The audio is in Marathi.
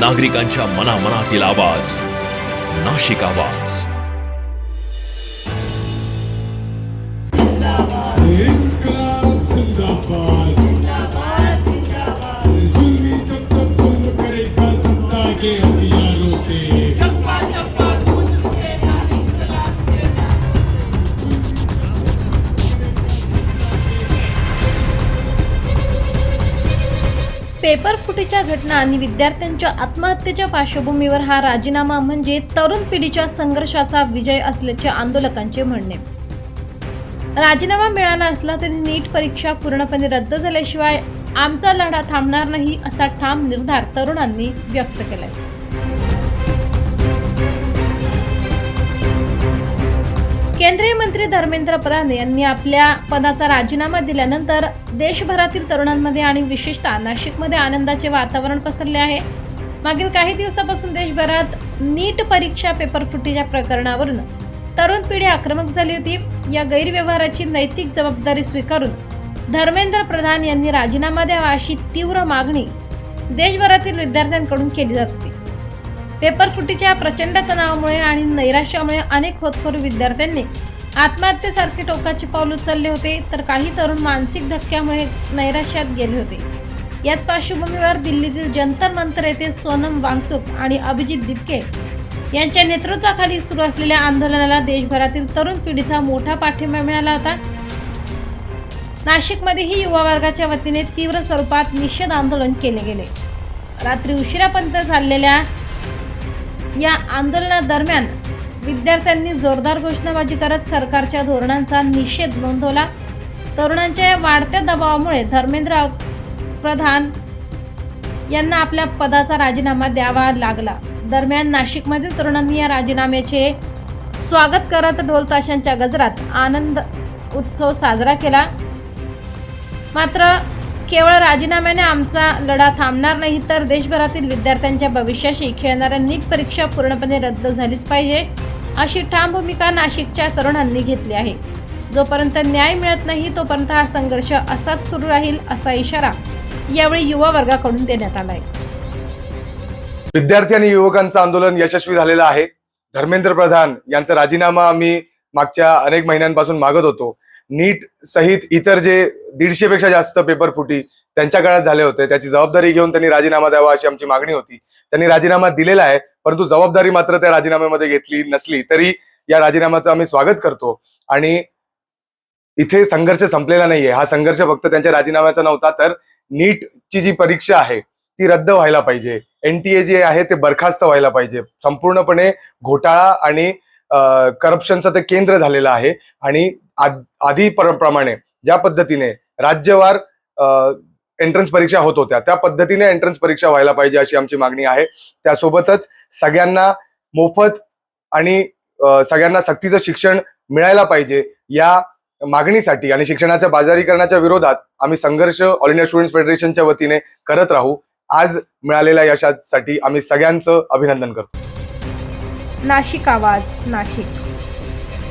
नागरिकांच्या मनामनातील आवाज, नाशिक आवाज. पेपर फुटीच्या घटना आणि विद्यार्थ्यांच्या आत्महत्येच्या पार्श्वभूमीवर हा राजीनामा म्हणजे तरुण पिढीच्या संघर्षाचा विजय असल्याचे आंदोलकांचे म्हणणे. राजीनामा मिळाला असला तरी नीट परीक्षा पूर्णपणे रद्द झाल्याशिवाय आमचा लढा थांबणार नाही असा ठाम निर्धार तरुणांनी व्यक्त केलाय. केंद्रीय मंत्री धर्मेंद्र प्रधान यांनी आपल्या पदाचा राजीनामा दिल्यानंतर देशभरातील तरुणांमध्ये आणि विशेषतः नाशिकमध्ये आनंदाचे वातावरण पसरले आहे. मागील काही दिवसापासून देशभरात नीट परीक्षा पेपर फुटीच्या प्रकरणावरून तरुण पिढी आक्रमक झाली होती. या गैरव्यवहाराची नैतिक जबाबदारी स्वीकारून धर्मेंद्र प्रधान यांनी राजीनामा द्यावा अशी तीव्र मागणी देशभरातील विद्यार्थ्यांकडून केली जात होती. पेपर फुटीच्या प्रचंड तणावामुळे आणि नैराश्यामुळे अनेक होतकरू विद्यार्थ्यांनी आत्महत्येसारखे टोकाचे पाऊल उचलले होते, तर काही तरुण मानसिक धक्क्यामुळे नैराश्यात गेले होते. याच पार्श्वभूमीवर दिल्लीतील जंतर मंतर येथे सोनम वांगचुक आणि अभिजित दिपके यांच्या नेतृत्वाखाली सुरू असलेल्या आंदोलनाला देशभरातील तरुण पिढीचा मोठा पाठिंबा मिळाला होता. नाशिकमध्येही युवा वर्गाच्या वतीने तीव्र स्वरूपात निषेध आंदोलन केले गेले. रात्री उशिरापर्यंत चाललेल्या या आंदोलनादरम्यान विद्यार्थ्यांनी जोरदार घोषणाबाजी करत सरकारच्या धोरणांचा निषेध नोंदवला. तरुणांच्या या वाढत्या दबावामुळे धर्मेंद्र प्रधान यांना आपल्या पदाचा राजीनामा द्यावा लागला. दरम्यान नाशिकमधील तरुणांनी या राजीनाम्याचे स्वागत करत ढोल ताशांच्या गजरात आनंद उत्सव साजरा केला. मात्र केवळ राजीनाम्याने आमचा लढा थांबणार नाही, तर देशभरातील विद्यार्थ्यांच्या भविष्याशी खेळणाऱ्या नीट परीक्षा पूर्णपणे रद्द झालीच पाहिजे अशी ठाम भूमिका नाशिकच्या तरुणांनी घेतली आहे. जोपर्यंत न्याय मिळत नाही तोपर्यंत हा संघर्ष असाच सुरू राहील असा इशारा यावेळी युवा वर्गाकडून देण्यात आला आहे. विद्यार्थी आणि युवकांचं आंदोलन यशस्वी झालेलं आहे. धर्मेंद्र प्रधान यांचा राजीनामा आम्ही मागच्या अनेक महिन्यांपासून मागत होतो. नीट सहित इतर जे 150 पेक्षा जास्त पेपर फुटी त्यांच्या काळात झाले होते, त्याची जबाबदारी घेऊन त्यांनी राजीनामा द्यावा अशी आमची मागणी होती. त्यांनी राजीनामा दिलेला आहे, परंतु जबाबदारी मात्र त्या राजीनाम्यामध्ये घेतली नसली तरी या राजीनाम्याचं आम्ही स्वागत करतो. आणि इथे संघर्ष संपलेला नाहीये. हा संघर्ष फक्त त्यांच्या राजीनाम्याचा नव्हता, तर नीटची जी परीक्षा आहे ती रद्द व्हायला पाहिजे. NTA जे आहे ते बरखास्त व्हायला पाहिजे. संपूर्णपणे घोटाळा आणि करप्शनचं ते केंद्र झालेलं आहे. आणि आधी प्रमाणे ज्या पद्धतीने राज्यवार एंट्रन्स परीक्षा होत होत्या त्या पद्धतीने एंट्रन्स परीक्षा व्हायला पाहिजे अशी आमची मागणी आहे. त्यासोबतच सगळ्यांना मोफत आणि सगळ्यांना सक्तीचं शिक्षण मिळायला पाहिजे या मागणीसाठी आणि शिक्षणाच्या बाजारीकरणाच्या विरोधात आम्ही संघर्ष ऑल इंडिया स्टुडंट्स फेडरेशनच्या वतीने करत राहू. आज मिळालेल्या यशासाठी आम्ही सगळ्यांचं अभिनंदन करतो. नाशिक आवाज, नाशिक.